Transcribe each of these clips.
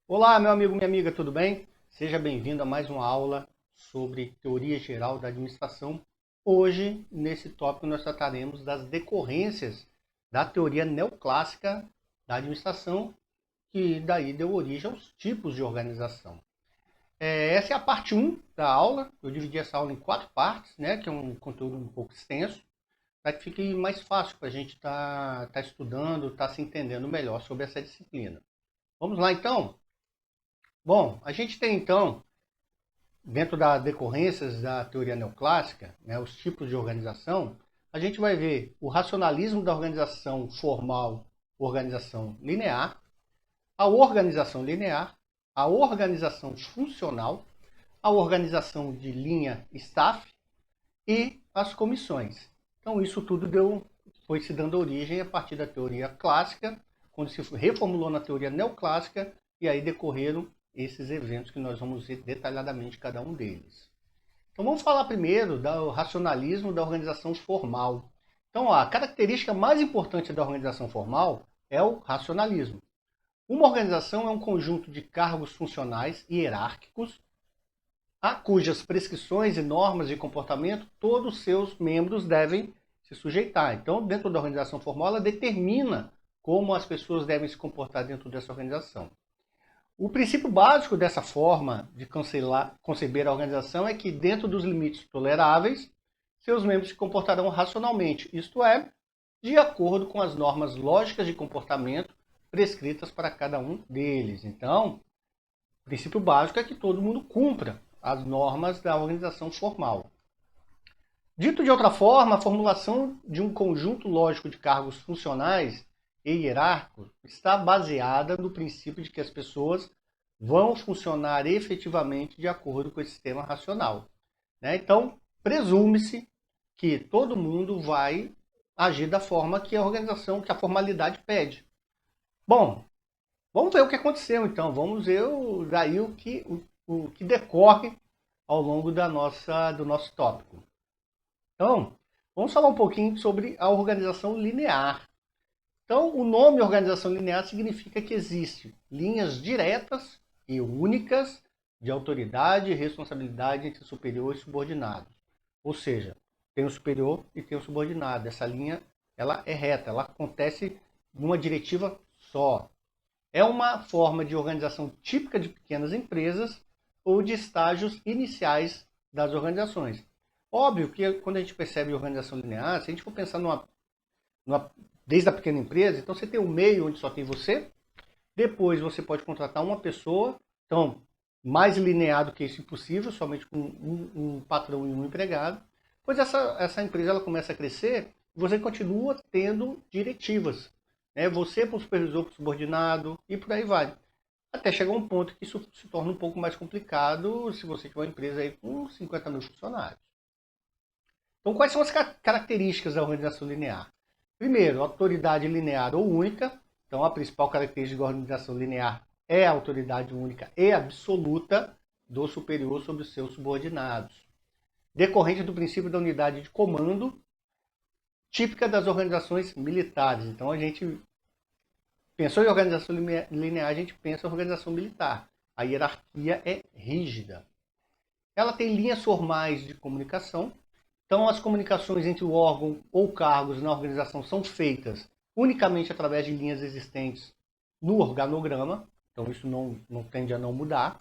Olá, meu amigo, minha amiga, tudo bem? Seja bem-vindo a mais uma aula sobre teoria geral da administração. Hoje, nesse tópico, nós trataremos das decorrências da teoria neoclássica da administração, que daí deu origem aos tipos de organização. Essa é a parte 1 da aula. Eu dividi essa aula em 4 partes, né, que é um conteúdo um pouco extenso, para que fique mais fácil para a gente estar estudando, estar se entendendo melhor sobre essa disciplina. Vamos lá, então? Bom, a gente tem então, dentro das decorrências da teoria neoclássica, né, os tipos de organização, a gente vai ver o racionalismo da organização formal, organização linear, a organização linear, a organização funcional, a organização de linha staff e as comissões. Então isso tudo foi se dando origem a partir da teoria clássica, quando se reformulou na teoria neoclássica, e aí decorreram esses eventos que nós vamos ver detalhadamente cada um deles. Então vamos falar primeiro do racionalismo da organização formal. Então a característica mais importante da organização formal é o racionalismo. Uma organização é um conjunto de cargos funcionais e hierárquicos a cujas prescrições e normas de comportamento todos os seus membros devem se sujeitar. Então, dentro da organização formal, ela determina como as pessoas devem se comportar dentro dessa organização. O princípio básico dessa forma de conceber a organização é que, dentro dos limites toleráveis, seus membros se comportarão racionalmente, isto é, de acordo com as normas lógicas de comportamento prescritas para cada um deles. Então, o princípio básico é que todo mundo cumpra as normas da organização formal. Dito de outra forma, a formulação de um conjunto lógico de cargos funcionais e hierárquicos está baseada no princípio de que as pessoas vão funcionar efetivamente de acordo com esse sistema racional. Então, presume-se que todo mundo vai agir da forma que a organização, que a formalidade pede. Bom, vamos ver o que aconteceu então, vamos ver daí o que decorre ao longo do nosso tópico. Então, vamos falar um pouquinho sobre a organização linear. Então, o nome organização linear significa que existem linhas diretas e únicas de autoridade e responsabilidade entre superior e subordinado. Ou seja, tem o superior e tem o subordinado. Essa linha ela é reta, ela acontece numa diretiva só. É uma forma de organização típica de pequenas empresas ou de estágios iniciais das organizações. Óbvio que quando a gente percebe organização linear, se a gente for pensar desde a pequena empresa, então você tem um meio onde só tem você, depois você pode contratar uma pessoa, então mais linear do que isso impossível, somente com um patrão e um empregado. Pois essa empresa ela começa a crescer, você continua tendo diretivas. Você para o supervisor, para o subordinado e por aí vai. Até chegar um ponto que isso se torna um pouco mais complicado se você tiver uma empresa aí com 50 mil funcionários. Então, quais são as características da organização linear? Primeiro, autoridade linear ou única. Então, a principal característica da organização linear é a autoridade única e absoluta do superior sobre os seus subordinados. Decorrente do princípio da unidade de comando, típica das organizações militares. Então, a gente pensou em organização linear, a gente pensa em organização militar. A hierarquia é rígida. Ela tem linhas formais de comunicação. Então, as comunicações entre o órgão ou cargos na organização são feitas unicamente através de linhas existentes no organograma. Então, isso não tende a não mudar.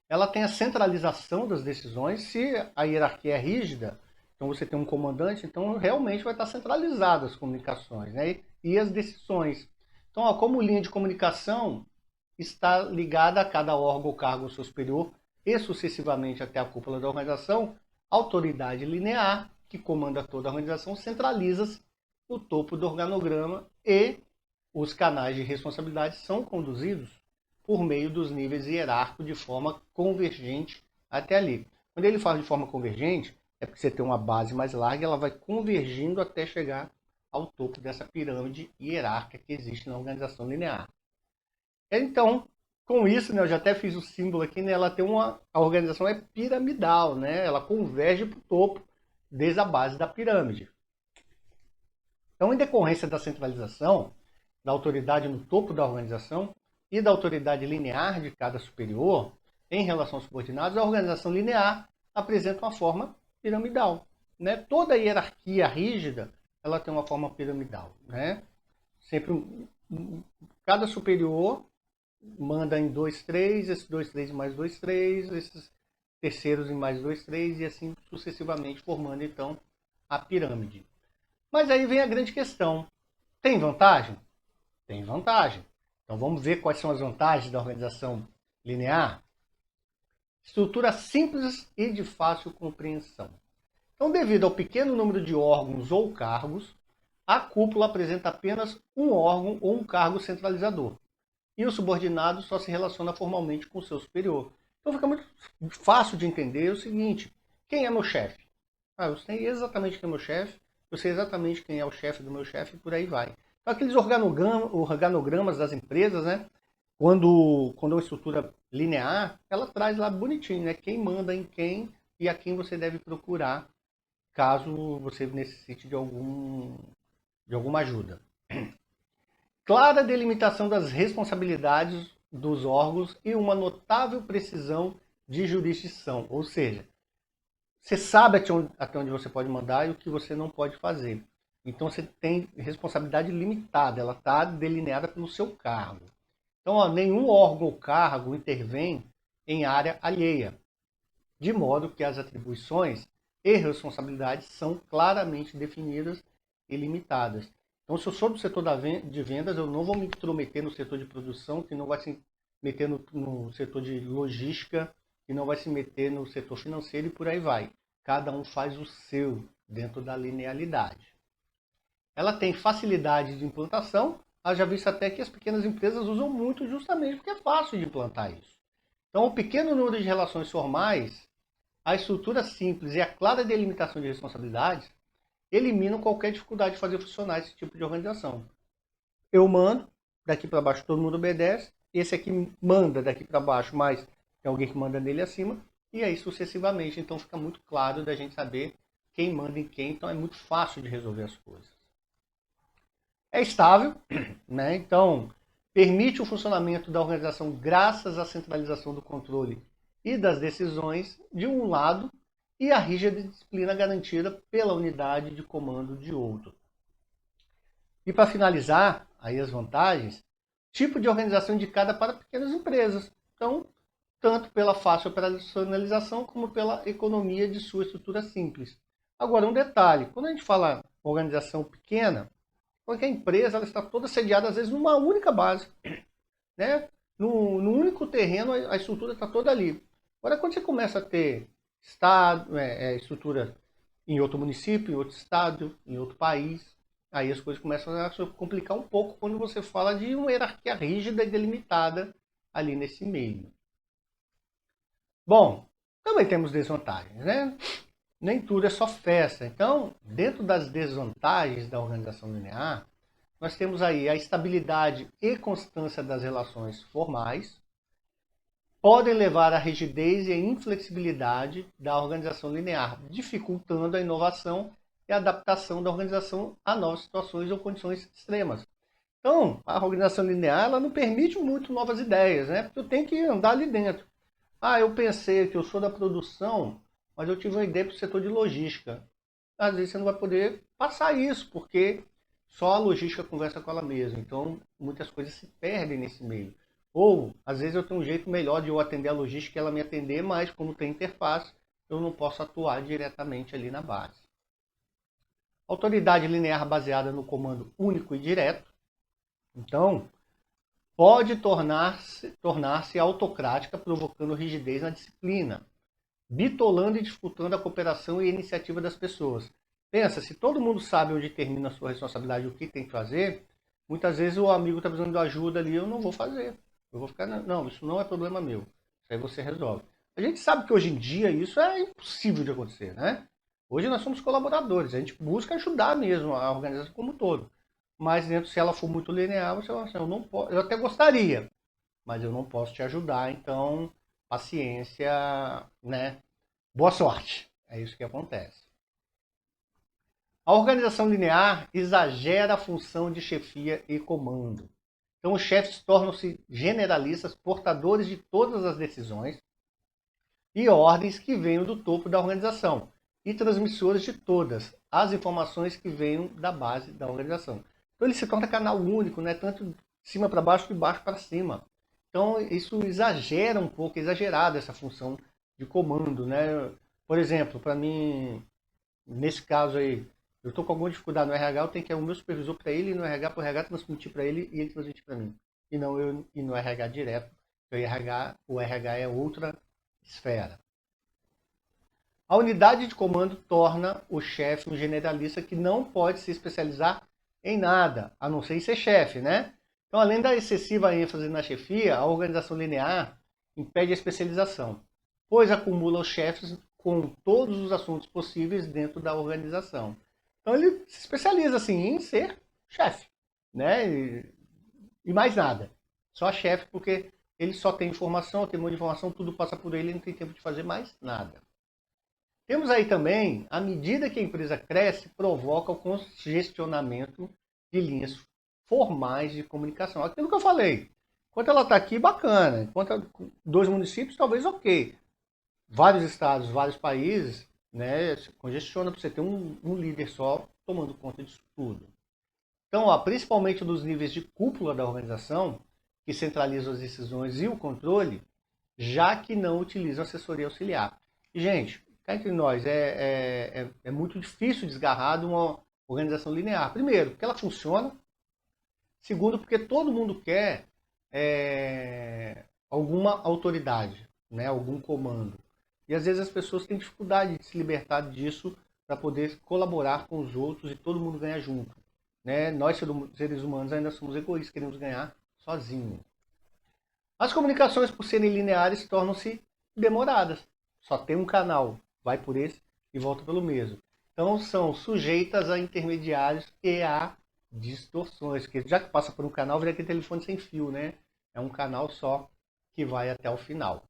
Ela tem a centralização das decisões. Se a hierarquia é rígida, então você tem um comandante, então realmente vai estar centralizado as comunicações, né? E as decisões. Então, como linha de comunicação está ligada a cada órgão ou cargo superior e sucessivamente até a cúpula da organização, a autoridade linear, que comanda toda a organização, centraliza-se no topo do organograma e os canais de responsabilidade são conduzidos por meio dos níveis hierárquicos de forma convergente até ali. Quando ele fala de forma convergente, é porque você tem uma base mais larga e ela vai convergindo até chegar ao topo dessa pirâmide hierárquica que existe na organização linear. Então, com isso, né, eu já até fiz o símbolo aqui, né, a organização é piramidal, né, ela converge para o topo desde a base da pirâmide. Então, em decorrência da centralização da autoridade no topo da organização, e da autoridade linear de cada superior em relação aos subordinados, a organização linear apresenta uma forma piramidal. Né? Toda hierarquia rígida ela tem uma forma piramidal. Né? Sempre cada superior manda em 2, 3, esses 2, 3 e mais 2, 3, esses terceiros em mais 2, 3 e assim sucessivamente, formando então a pirâmide. Mas aí vem a grande questão. Tem vantagem? Tem vantagem. Então vamos ver quais são as vantagens da organização linear. Estrutura simples e de fácil compreensão. Então, devido ao pequeno número de órgãos ou cargos, a cúpula apresenta apenas um órgão ou um cargo centralizador. E o subordinado só se relaciona formalmente com o seu superior. Então fica muito fácil de entender o seguinte: quem é meu chefe? Eu sei exatamente quem é meu chefe, eu sei exatamente quem é o chefe do meu chefe e por aí vai. Então aqueles organogramas das empresas, né? Quando é uma estrutura linear, ela traz lá bonitinho, né? Quem manda em quem e a quem você deve procurar caso você necessite de alguma ajuda. Clara delimitação das responsabilidades dos órgãos e uma notável precisão de jurisdição. Ou seja, você sabe até onde você pode mandar e o que você não pode fazer. Então você tem responsabilidade limitada, ela está delineada pelo seu cargo. Então nenhum órgão ou cargo intervém em área alheia, de modo que as atribuições e responsabilidades são claramente definidas e limitadas. Então, se eu sou do setor de vendas, eu não vou me intrometer no setor de produção, que não vai se meter no setor de logística, que não vai se meter no setor financeiro e por aí vai. Cada um faz o seu dentro da linealidade. Ela tem facilidade de implantação, haja visto até que as pequenas empresas usam muito justamente porque é fácil de implantar isso. Então, o pequeno número de relações formais, a estrutura simples e a clara delimitação de responsabilidades eliminam qualquer dificuldade de fazer funcionar esse tipo de organização. Eu mando, daqui para baixo todo mundo obedece, esse aqui manda daqui para baixo, mas tem alguém que manda nele acima, e aí sucessivamente. Então fica muito claro da gente saber quem manda em quem, então é muito fácil de resolver as coisas. É estável, né? Então permite o funcionamento da organização graças à centralização do controle e das decisões de um lado e a rígida disciplina garantida pela unidade de comando de outro. E para finalizar, aí as vantagens, tipo de organização indicada para pequenas empresas. Então, tanto pela fácil operacionalização como pela economia de sua estrutura simples. Agora, um detalhe, quando a gente fala organização pequena, porque a empresa ela está toda sediada, às vezes, numa única base. Né? No único terreno, a estrutura está toda ali. Agora, quando você começa a ter estrutura em outro município, em outro estado, em outro país, aí as coisas começam a se complicar um pouco quando você fala de uma hierarquia rígida e delimitada ali nesse meio. Bom, também temos desvantagens, né? Nem tudo é só festa. Então, dentro das desvantagens da organização linear, nós temos aí a estabilidade e constância das relações formais, podem levar à rigidez e à inflexibilidade da organização linear, dificultando a inovação e a adaptação da organização a novas situações ou condições extremas. Então, a organização linear ela não permite muito novas ideias, né? Porque eu tenho que andar ali dentro. Eu pensei que eu sou da produção, mas eu tive uma ideia para o setor de logística. Às vezes você não vai poder passar isso, porque só a logística conversa com ela mesma. Então, muitas coisas se perdem nesse meio. Ou, às vezes, eu tenho um jeito melhor de eu atender a logística e ela me atender, mas como tem interface, eu não posso atuar diretamente ali na base. Autoridade linear baseada no comando único e direto. Então, pode tornar-se autocrática, provocando rigidez na disciplina, bitolando e dificultando a cooperação e a iniciativa das pessoas. Pensa, se todo mundo sabe onde termina a sua responsabilidade e o que tem que fazer, muitas vezes o amigo está precisando de ajuda ali, eu não vou fazer. Eu vou ficar, não, isso não é problema meu. Isso aí você resolve. A gente sabe que hoje em dia isso é impossível de acontecer, né? Hoje nós somos colaboradores, a gente busca ajudar mesmo a organização como um todo. Mas dentro, se ela for muito linear, você fala assim, eu não posso, eu até gostaria, mas eu não posso te ajudar, então paciência, né? Boa sorte. É isso que acontece. A organização linear exagera a função de chefia e comando. Então, os chefes tornam-se generalistas, portadores de todas as decisões e ordens que venham do topo da organização e transmissores de todas as informações que venham da base da organização. Então, ele se torna canal único, né? Tanto de cima para baixo, de baixo para cima. Então, isso exagera um pouco, é exagerada essa função de comando, né? Por exemplo, para mim, nesse caso aí, eu estou com alguma dificuldade no RH, eu tenho que ir ao meu supervisor para ele, e no RH, para o RH transmitir para ele e ele transmitir para mim. E não eu ir no RH direto, porque o RH é outra esfera. A unidade de comando torna o chefe um generalista que não pode se especializar em nada, a não ser em ser chefe, né? Então, além da excessiva ênfase na chefia, a organização linear impede a especialização, pois acumula os chefes com todos os assuntos possíveis dentro da organização. Então, ele se especializa assim em ser chefe, né? E mais nada. Só chefe, porque ele só tem informação, tem muita informação, tudo passa por ele, não tem tempo de fazer mais nada. Temos aí também, à medida que a empresa cresce, provoca o congestionamento de linhas formais de comunicação. Aquilo que eu falei. Enquanto ela está aqui, bacana. Enquanto 2 municípios, talvez ok. Vários estados, vários países, né, congestiona para você ter um líder só tomando conta disso tudo. Então, ó, principalmente nos níveis de cúpula da organização, que centralizam as decisões e o controle, já que não utilizam assessoria auxiliar. E, gente, cá entre nós, é muito difícil desgarrar de uma organização linear. Primeiro, porque ela funciona. Segundo, porque todo mundo quer alguma autoridade, né, algum comando. E às vezes as pessoas têm dificuldade de se libertar disso para poder colaborar com os outros e todo mundo ganhar junto. Né? Nós, seres humanos, ainda somos egoístas, queremos ganhar sozinhos. As comunicações, por serem lineares, tornam-se demoradas. Só tem um canal, vai por esse e volta pelo mesmo. Então são sujeitas a intermediários e a distorções. Porque já que passa por um canal, vira aquele telefone sem fio, né? É um canal só que vai até o final.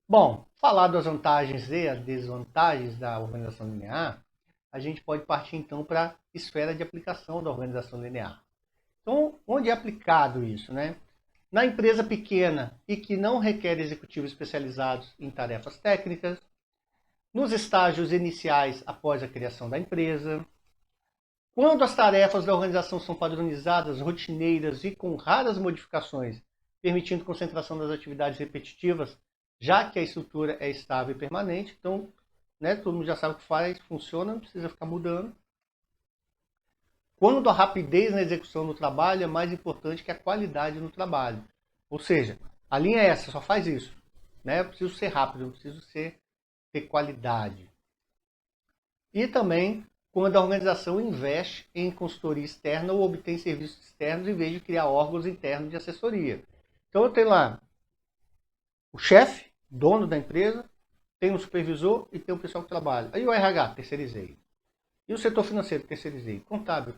Bom, falar das vantagens e as desvantagens da organização linear, a gente pode partir então para a esfera de aplicação da organização linear. Então, onde é aplicado isso, né? Na empresa pequena e que não requer executivos especializados em tarefas técnicas, nos estágios iniciais após a criação da empresa, quando as tarefas da organização são padronizadas, rotineiras e com raras modificações, permitindo concentração das atividades repetitivas, já que a estrutura é estável e permanente, então, né, todo mundo já sabe o que faz, funciona, não precisa ficar mudando. Quando a rapidez na execução do trabalho é mais importante que a qualidade no trabalho. Ou seja, a linha é essa, só faz isso. Né? Eu preciso ser rápido, eu preciso ter qualidade. E também quando a organização investe em consultoria externa ou obtém serviços externos em vez de criar órgãos internos de assessoria. Então eu tenho lá o chefe, dono da empresa, tem um supervisor e tem o pessoal que trabalha. Aí o RH, terceirizei. E o setor financeiro, terceirizei. Contábil,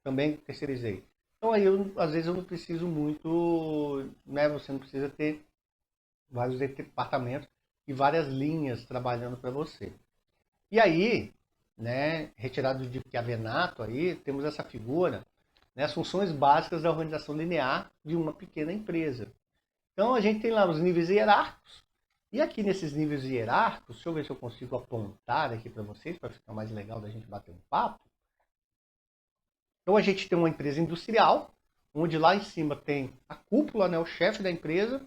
também terceirizei. Então aí, às vezes, eu não preciso muito, né? Você não precisa ter vários departamentos e várias linhas trabalhando para você. E aí, né, retirado de Chiavenato, aí, temos essa figura, né, as funções básicas da organização linear de uma pequena empresa. Então a gente tem lá os níveis hierárquicos. E aqui nesses níveis hierárquicos, deixa eu ver se eu consigo apontar aqui para vocês, para ficar mais legal da gente bater um papo. Então a gente tem uma empresa industrial, onde lá em cima tem a cúpula, né, o chefe da empresa.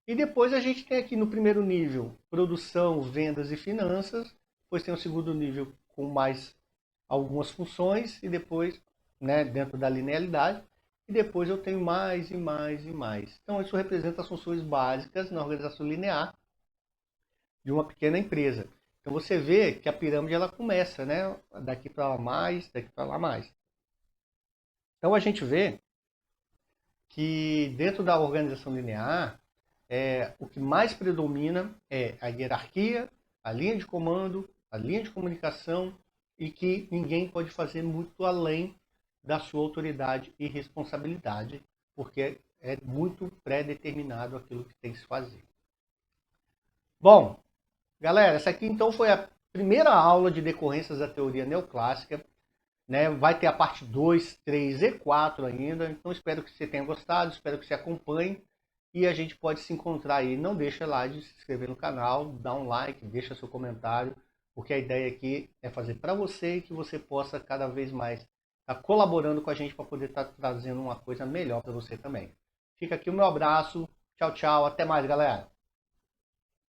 E depois a gente tem aqui no primeiro nível, produção, vendas e finanças. Depois tem o segundo nível com mais algumas funções. E depois, né, dentro da linearidade. E depois eu tenho mais e mais e mais. Então isso representa as funções básicas na organização linear de uma pequena empresa. Então você vê que a pirâmide ela começa, né? Daqui para lá mais, daqui para lá mais. Então a gente vê que dentro da organização linear, o que mais predomina é a hierarquia, a linha de comando, a linha de comunicação e que ninguém pode fazer muito além da sua autoridade e responsabilidade, porque é muito pré-determinado aquilo que tem que se fazer. Bom, galera, essa aqui então foi a primeira aula de decorrências da teoria neoclássica. né? Vai ter a parte 2, 3 e 4 ainda. Então espero que você tenha gostado, espero que você acompanhe. E a gente pode se encontrar aí. Não deixa lá de se inscrever no canal, dá um like, deixa seu comentário, porque a ideia aqui é fazer para você e que você possa cada vez mais estar colaborando com a gente para poder estar trazendo uma coisa melhor para você também. Fica aqui o meu abraço. Tchau, tchau. Até mais, galera.